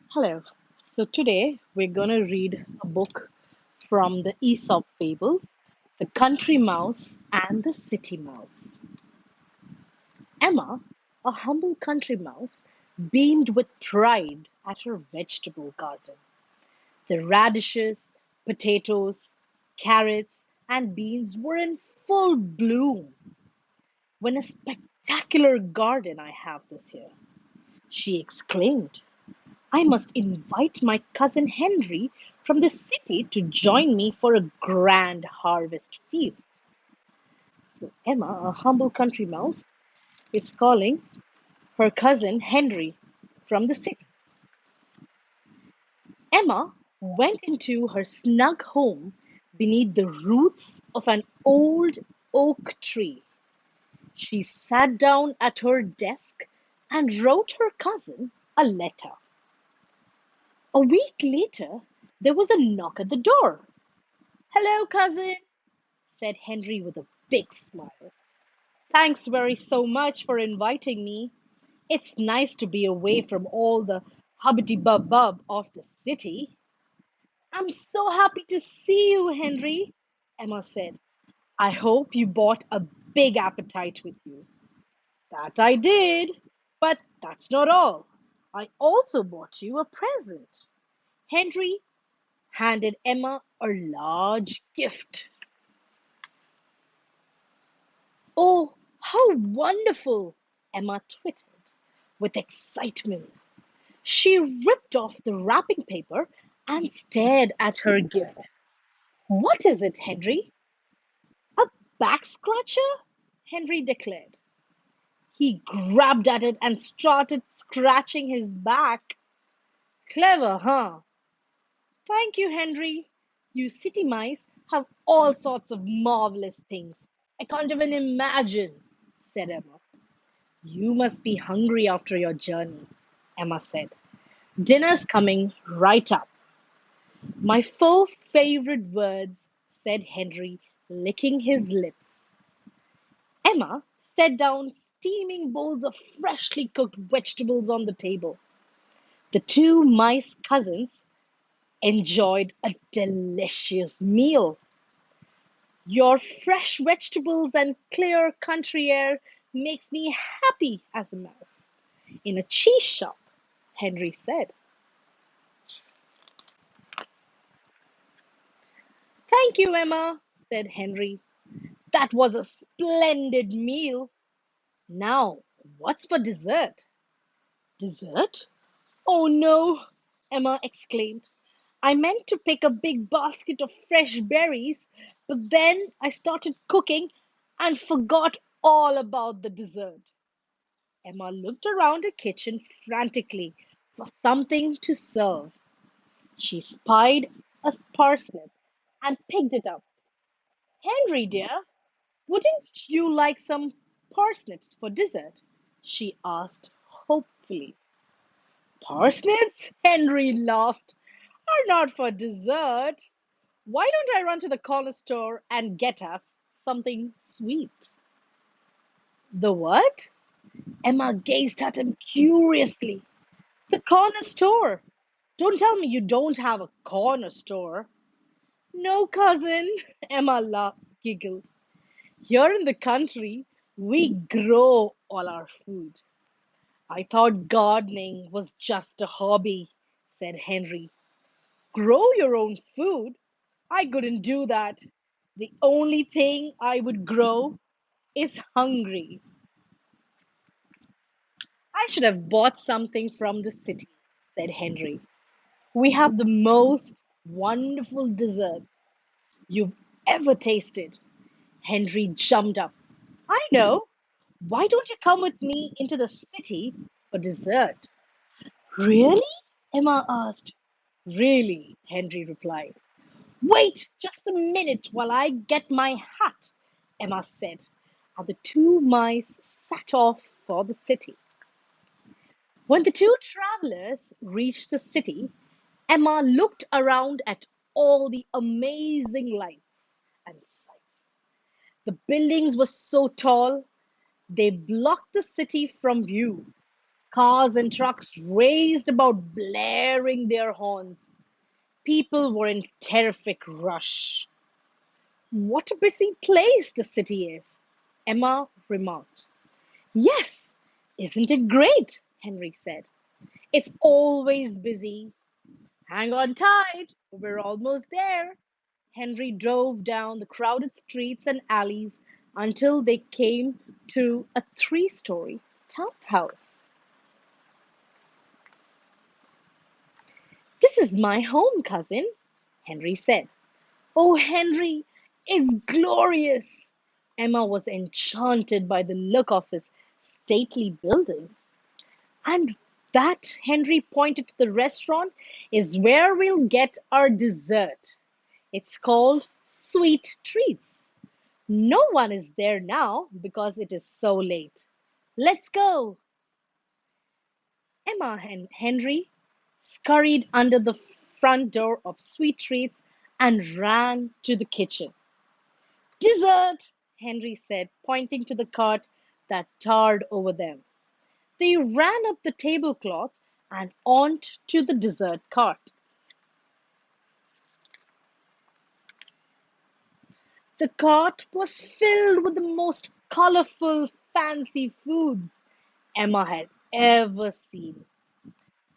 Hello. So today we're going to read a book from the Aesop Fables, The Country Mouse and the City Mouse. Emma, a humble country mouse, beamed with pride at her vegetable garden. The radishes, potatoes, carrots, and beans were in full bloom. What a spectacular garden I have this year, she exclaimed. I must invite my cousin Henry from the city to join me for a grand harvest feast. So, Emma, a humble country mouse, is calling her cousin Henry from the city. Emma went into her snug home beneath the roots of an old oak tree. She sat down at her desk and wrote her cousin a letter. A week later, there was a knock at the door. Hello, cousin, said Henry with a big smile. Thanks very so much for inviting me. It's nice to be away from all the hubbity bub bub of the city. I'm so happy to see you, Henry, Emma said. I hope you bought a big appetite with you. That I did, but that's not all. I also bought you a present. Henry handed Emma a large gift. Oh, how wonderful! Emma twittered with excitement. She ripped off the wrapping paper and stared at her gift. What is it, Henry? A back scratcher? Henry declared. He grabbed at it and started scratching his back. Clever, huh? Thank you, Henry. You city mice have all sorts of marvelous things. I can't even imagine, said Emma. You must be hungry after your journey, Emma said. Dinner's coming right up. My four favorite words, said Henry, licking his lips. Emma set down steaming bowls of freshly cooked vegetables on the table. The two mice cousins enjoyed a delicious meal. Your fresh vegetables and clear country air makes me happy as a mouse. In a cheese shop, Henry said. Thank you, Emma, said Henry. That was a splendid meal. Now, what's for dessert? Dessert? Oh no, Emma exclaimed. I meant to pick a big basket of fresh berries, but then I started cooking and forgot all about the dessert. Emma looked around her kitchen frantically for something to serve. She spied a parsnip and picked it up. Henry, dear, wouldn't you like some parsnips for dessert? She asked hopefully. Parsnips? Henry laughed. Are not for dessert. Why don't I run to the corner store and get us something sweet? The what? Emma gazed at him curiously. The corner store. Don't tell me you don't have a corner store. No, cousin, Emma giggled. Here in the country, we grow all our food. I thought gardening was just a hobby, said Henry. Grow your own food? I couldn't do that. The only thing I would grow is hungry. I should have bought something from the city, said Henry. We have the most wonderful desserts you've ever tasted. Henry jumped up. I know. Why don't you come with me into the city for dessert? Really? Emma asked. Really, Henry replied. Wait just a minute while I get my hat, Emma said, and the two mice set off for the city. When the two travelers reached the city, Emma looked around at all the amazing lights and sights. The buildings were so tall, they blocked the city from view. Cars and trucks raced about, blaring their horns. People were in terrific rush. What a busy place the city is, Emma remarked. Yes, isn't it great? Henry said. It's always busy. Hang on tight, we're almost there. Henry drove down the crowded streets and alleys until they came to a three-story townhouse. This is my home, cousin, Henry said. Oh, Henry, it's glorious! Emma was enchanted by the look of his stately building. And that, Henry pointed to the restaurant, is where we'll get our dessert. It's called Sweet Treats. No one is there now because it is so late. Let's go. Emma and Henry scurried under the front door of Sweet Treats and ran to the kitchen. Dessert, Henry said, pointing to the cart that towered over them. They ran up the tablecloth and on to the dessert cart. The cart was filled with the most colorful, fancy foods Emma had ever seen.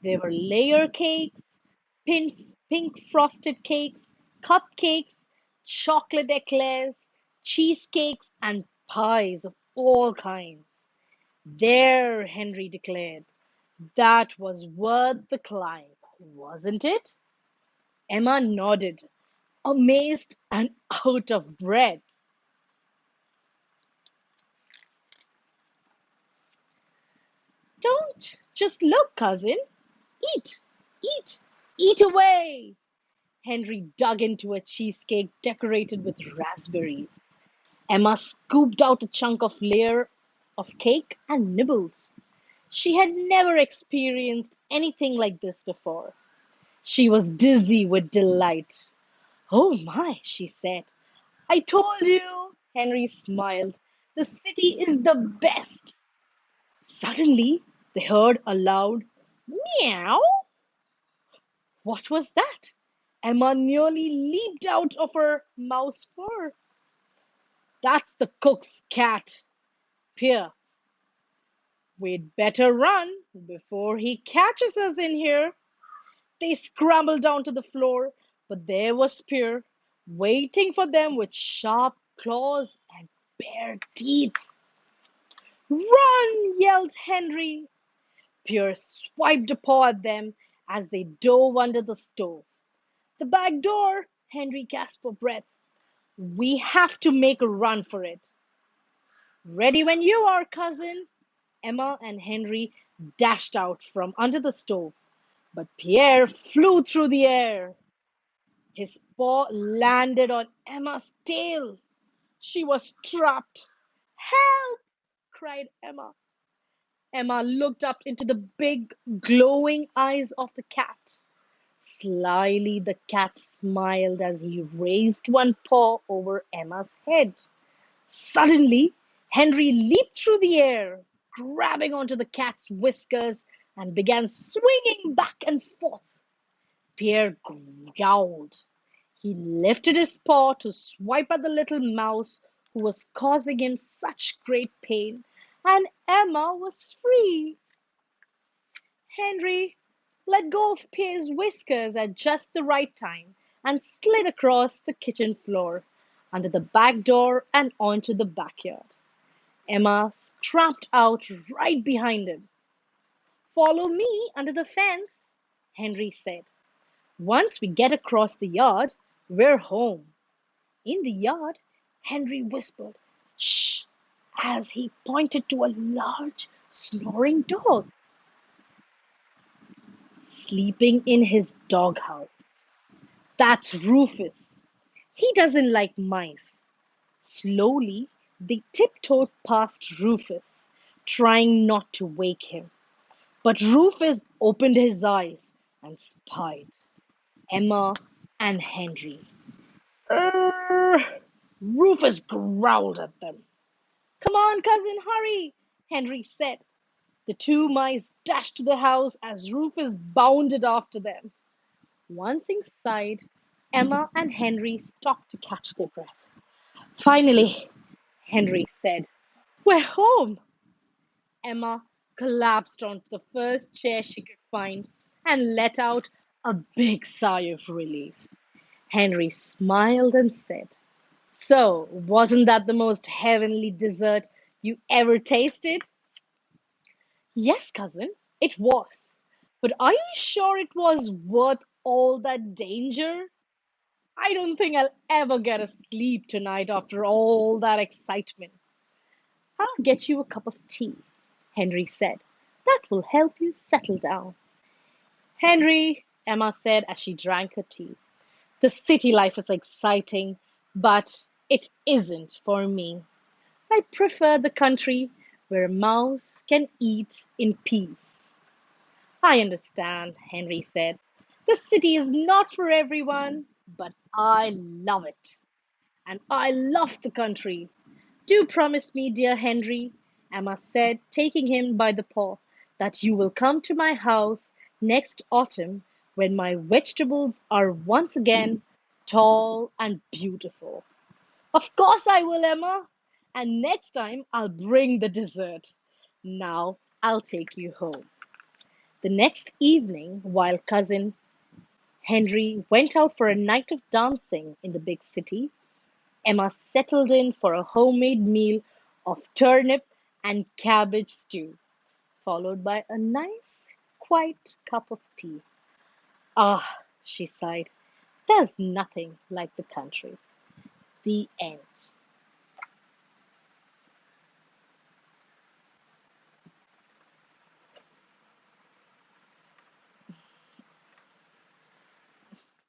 There were layer cakes, pink frosted cakes, cupcakes, chocolate eclairs, cheesecakes, and pies of all kinds. There, Henry declared, that was worth the climb, wasn't it? Emma nodded, amazed and out of breath. Don't just look, cousin. Eat, eat, eat away. Henry dug into a cheesecake decorated with raspberries. Emma scooped out a chunk of layer of cake and nibbled. She had never experienced anything like this before. She was dizzy with delight. Oh my, she said. I told you, Henry smiled. The city is the best. Suddenly, they heard a loud meow. What was that? Emma nearly leaped out of her mouse fur. That's the cook's cat. Here, we'd better run before he catches us in here. They scrambled down to the floor, but there was Pierre, waiting for them with sharp claws and bare teeth. Run! Yelled Henry. Pierre swiped a paw at them as they dove under the stove. The back door! Henry gasped for breath. We have to make a run for it. Ready when you are, cousin. Emma and Henry dashed out from under the stove, but Pierre flew through the air. His paw landed on Emma's tail. She was trapped. Help! Cried Emma. Emma looked up into the big, glowing eyes of the cat. Slyly, the cat smiled as he raised one paw over Emma's head. Suddenly, Henry leaped through the air, grabbing onto the cat's whiskers, and began swinging back and forth. Pierre growled. He lifted his paw to swipe at the little mouse who was causing him such great pain, and Emma was free. Henry let go of Pierre's whiskers at just the right time and slid across the kitchen floor, under the back door, and onto the backyard. Emma strapped out right behind him. Follow me under the fence, Henry said. Once we get across the yard, we're home. In the yard, Henry whispered, shh, as he pointed to a large, snoring dog sleeping in his doghouse. That's Rufus. He doesn't like mice. Slowly, they tiptoed past Rufus, trying not to wake him. But Rufus opened his eyes and spied. Emma and Henry. "Urgh!" Rufus growled at them. "Come on, cousin, hurry!" Henry said. The two mice dashed to the house as Rufus bounded after them. Once inside, Emma and Henry stopped to catch their breath. "Finally," Henry said, "we're home." Emma collapsed onto the first chair she could find and let out a big sigh of relief. Henry smiled and said, "So, wasn't that the most heavenly dessert you ever tasted?" "Yes, cousin, it was. But are you sure it was worth all that danger? I don't think I'll ever get a sleep tonight after all that excitement." "I'll get you a cup of tea," Henry said. "That will help you settle down." "Henry," Emma said as she drank her tea, "the city life is exciting, but it isn't for me. I prefer the country where a mouse can eat in peace." "I understand," Henry said. "The city is not for everyone, but I love it. And I love the country. Do promise me, dear Henry," Emma said, taking him by the paw, "that you will come to my house next autumn when my vegetables are once again tall and beautiful." "Of course I will, Emma. And next time I'll bring the dessert. Now I'll take you home." The next evening, while cousin Henry went out for a night of dancing in the big city, Emma settled in for a homemade meal of turnip and cabbage stew, followed by a nice, quiet cup of tea. "Ah," she sighed, "there's nothing like the country." The end.